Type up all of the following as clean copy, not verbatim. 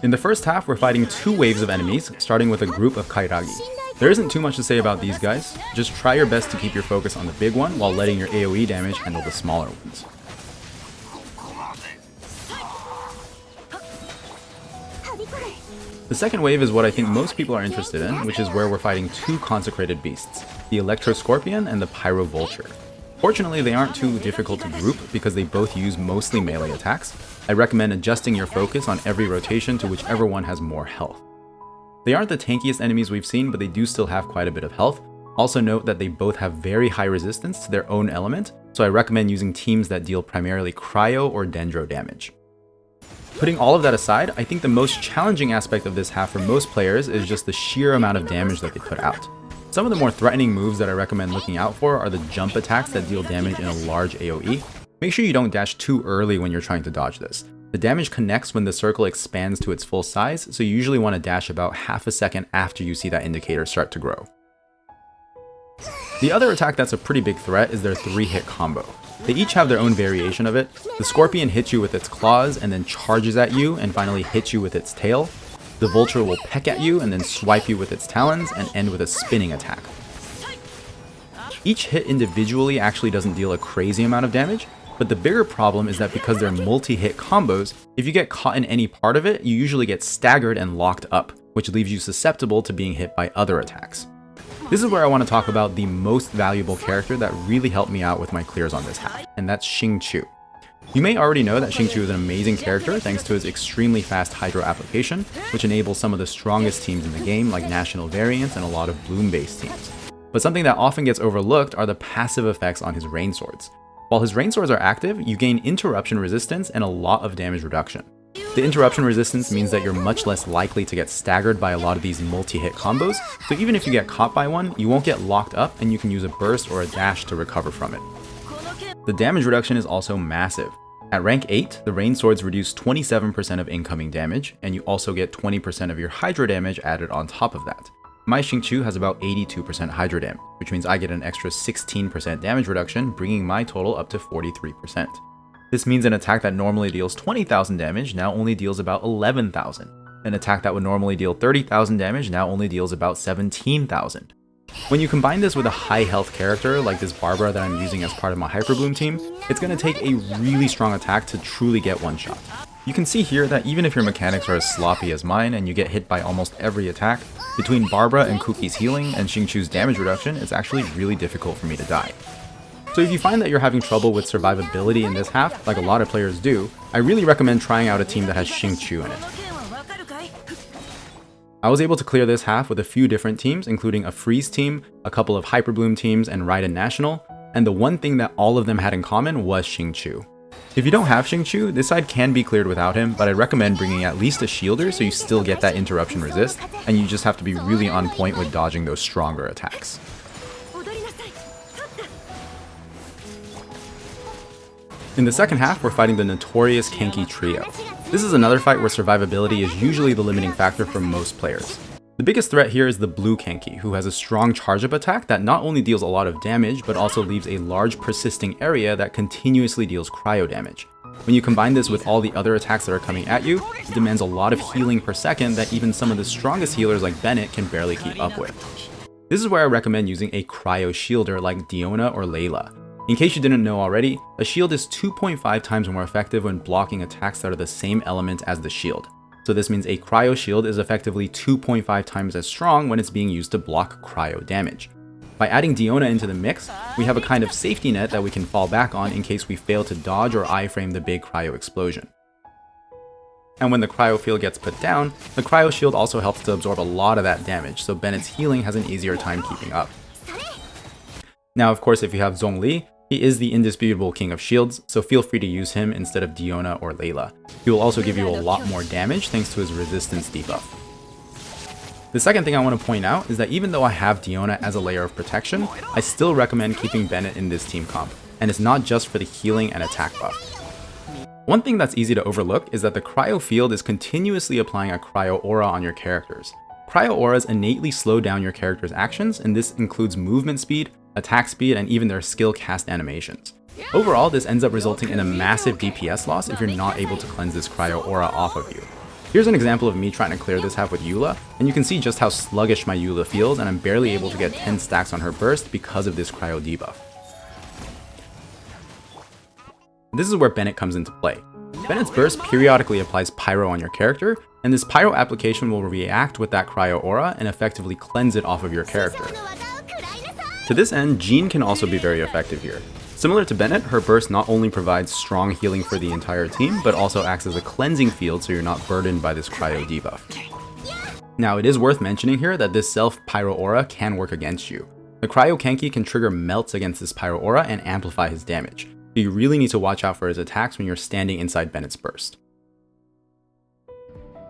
In the first half, we're fighting 2 waves of enemies, starting with a group of Kairagi. There isn't too much to say about these guys, just try your best to keep your focus on the big one while letting your AoE damage handle the smaller ones. The second wave is what I think most people are interested in, which is where we're fighting 2 Consecrated Beasts, the Electro Scorpion and the Pyro Vulture. Fortunately, they aren't too difficult to group because they both use mostly melee attacks. I recommend adjusting your focus on every rotation to whichever one has more health. They aren't the tankiest enemies we've seen, but they do still have quite a bit of health. Also note that they both have very high resistance to their own element, so I recommend using teams that deal primarily cryo or dendro damage. Putting all of that aside, I think the most challenging aspect of this half for most players is just the sheer amount of damage that they put out. Some of the more threatening moves that I recommend looking out for are the jump attacks that deal damage in a large AoE. Make sure you don't dash too early when you're trying to dodge this. The damage connects when the circle expands to its full size, so you usually want to dash about half a second after you see that indicator start to grow. The other attack that's a pretty big threat is their 3-hit combo. They each have their own variation of it. The Scorpion hits you with its claws and then charges at you and finally hits you with its tail. The Vulture will peck at you and then swipe you with its talons and end with a spinning attack. Each hit individually actually doesn't deal a crazy amount of damage, but the bigger problem is that because they're multi-hit combos, if you get caught in any part of it, you usually get staggered and locked up, which leaves you susceptible to being hit by other attacks. This is where I want to talk about the most valuable character that really helped me out with my clears on this half, and that's Xingqiu. You may already know that Xingqiu is an amazing character thanks to his extremely fast Hydro application, which enables some of the strongest teams in the game like National Variants and a lot of Bloom-based teams. But something that often gets overlooked are the passive effects on his Rain Swords. While his Rain Swords are active, you gain interruption resistance and a lot of damage reduction. The interruption resistance means that you're much less likely to get staggered by a lot of these multi-hit combos, so even if you get caught by one, you won't get locked up and you can use a burst or a dash to recover from it. The damage reduction is also massive. At rank 8, the Rain Swords reduce 27% of incoming damage, and you also get 20% of your Hydro damage added on top of that. My Xingqiu has about 82% Hydro damage, which means I get an extra 16% damage reduction, bringing my total up to 43%. This means an attack that normally deals 20,000 damage now only deals about 11,000. An attack that would normally deal 30,000 damage now only deals about 17,000. When you combine this with a high health character like this Barbara that I'm using as part of my Hyper Bloom team, it's going to take a really strong attack to truly get one shot. You can see here that even if your mechanics are as sloppy as mine and you get hit by almost every attack, between Barbara and Kuki's healing and Xingqiu's damage reduction, it's actually really difficult for me to die. So if you find that you're having trouble with survivability in this half, like a lot of players do, I really recommend trying out a team that has Xingqiu in it. I was able to clear this half with a few different teams, including a Freeze team, a couple of Hyper Bloom teams, and Raiden National, and the one thing that all of them had in common was Xingqiu. If you don't have Xingqiu, this side can be cleared without him, but I recommend bringing at least a shielder so you still get that interruption resist, and you just have to be really on point with dodging those stronger attacks. In the second half, we're fighting the notorious Kenki Trio. This is another fight where survivability is usually the limiting factor for most players. The biggest threat here is the blue Kenki, who has a strong charge-up attack that not only deals a lot of damage, but also leaves a large persisting area that continuously deals cryo damage. When you combine this with all the other attacks that are coming at you, it demands a lot of healing per second that even some of the strongest healers like Bennett can barely keep up with. This is where I recommend using a cryo shielder like Diona or Layla. In case you didn't know already, a shield is 2.5 times more effective when blocking attacks that are the same element as the shield. So this means a cryo shield is effectively 2.5 times as strong when it's being used to block cryo damage. By adding Diona into the mix, we have a kind of safety net that we can fall back on in case we fail to dodge or iframe the big cryo explosion. And when the cryo field gets put down, the cryo shield also helps to absorb a lot of that damage, so Bennett's healing has an easier time keeping up. Now of course, if you have Zhongli, he is the indisputable king of shields, so feel free to use him instead of Diona or Layla. He will also give you a lot more damage thanks to his resistance debuff. The second thing I want to point out is that even though I have Diona as a layer of protection, I still recommend keeping Bennett in this team comp, and it's not just for the healing and attack buff. One thing that's easy to overlook is that the cryo field is continuously applying a cryo aura on your characters. Cryo auras innately slow down your character's actions, and this includes movement speed, attack speed, and even their skill cast animations. Overall, this ends up resulting in a massive DPS loss if you're not able to cleanse this cryo aura off of you. Here's an example of me trying to clear this half with Eula, and you can see just how sluggish my Eula feels, and I'm barely able to get 10 stacks on her burst because of this cryo debuff. This is where Bennett comes into play. Bennett's burst periodically applies pyro on your character, and this pyro application will react with that cryo aura and effectively cleanse it off of your character. To this end, Jean can also be very effective here. Similar to Bennett, her burst not only provides strong healing for the entire team, but also acts as a cleansing field so you're not burdened by this cryo debuff. Now, it is worth mentioning here that this self-pyro aura can work against you. The cryo Kenki can trigger melts against this pyro aura and amplify his damage, so you really need to watch out for his attacks when you're standing inside Bennett's burst.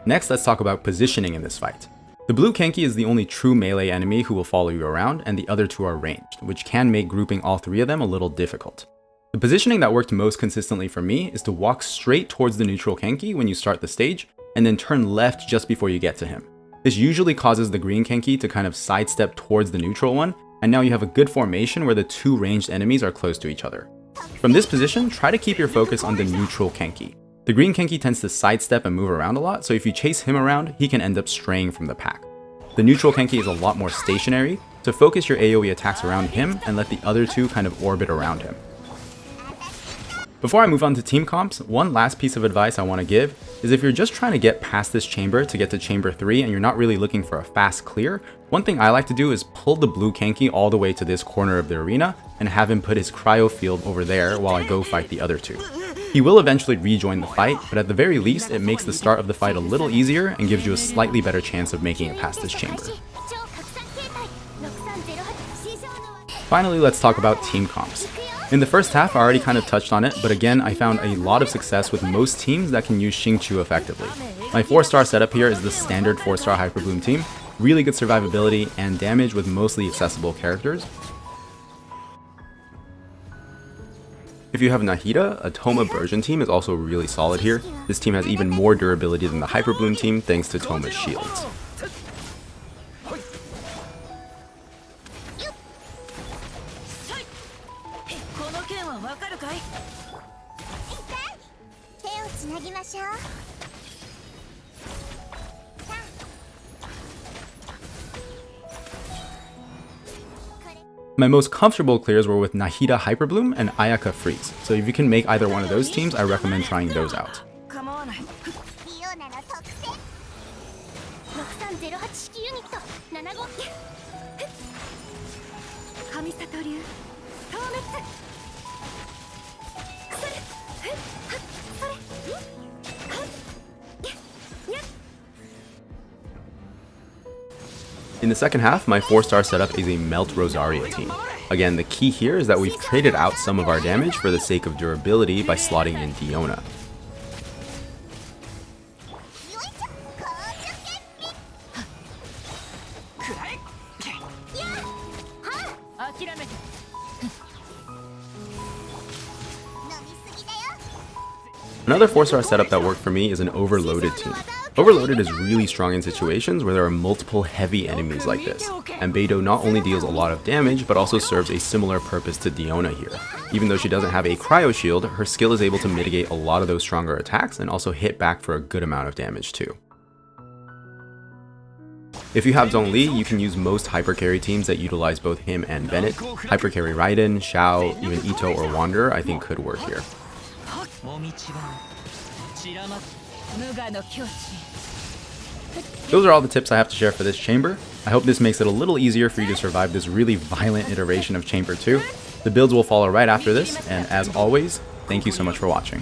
Next, let's talk about positioning in this fight. The blue Kenki is the only true melee enemy who will follow you around, and the other two are ranged, which can make grouping all three of them a little difficult. The positioning that worked most consistently for me is to walk straight towards the neutral Kenki when you start the stage, and then turn left just before you get to him. This usually causes the green Kenki to kind of sidestep towards the neutral one, and now you have a good formation where the two ranged enemies are close to each other. From this position, try to keep your focus on the neutral Kenki. The green Kenki tends to sidestep and move around a lot, so if you chase him around, he can end up straying from the pack. The neutral Kenki is a lot more stationary, so focus your AoE attacks around him and let the other two kind of orbit around him. Before I move on to team comps, one last piece of advice I want to give is if you're just trying to get past this chamber to get to chamber 3 and you're not really looking for a fast clear, one thing I like to do is pull the blue Kenki all the way to this corner of the arena and have him put his cryo field over there while I go fight the other two. He will eventually rejoin the fight, but at the very least it makes the start of the fight a little easier and gives you a slightly better chance of making it past this chamber. Finally, let's talk about team comps. In the first half, I already kind of touched on it, but again, I found a lot of success with most teams that can use Xingqiu effectively. My 4-star setup here is the standard 4-star Hyperbloom team, really good survivability and damage with mostly accessible characters. If you have Nahida, a Toma Burgeon team is also really solid here. This team has even more durability than the Hyperbloom team thanks to Toma's shields. My most comfortable clears were with Nahida Hyperbloom and Ayaka Freeze, so if you can make either one of those teams, I recommend trying those out. In the second half, my 4-star setup is a Melt Rosaria team. Again, the key here is that we've traded out some of our damage for the sake of durability by slotting in Diona. Another 4-star setup that worked for me is an Overloaded team. Overloaded is really strong in situations where there are multiple heavy enemies like this, and Beidou not only deals a lot of damage, but also serves a similar purpose to Diona here. Even though she doesn't have a cryo shield, her skill is able to mitigate a lot of those stronger attacks and also hit back for a good amount of damage too. If you have Zhongli, you can use most hypercarry teams that utilize both him and Bennett. Hypercarry Raiden, Xiao, even Ito or Wanderer I think could work here. Those are all the tips I have to share for this chamber. I hope this makes it a little easier for you to survive this really violent iteration of Chamber 2. The builds will follow right after this, and as always, thank you so much for watching.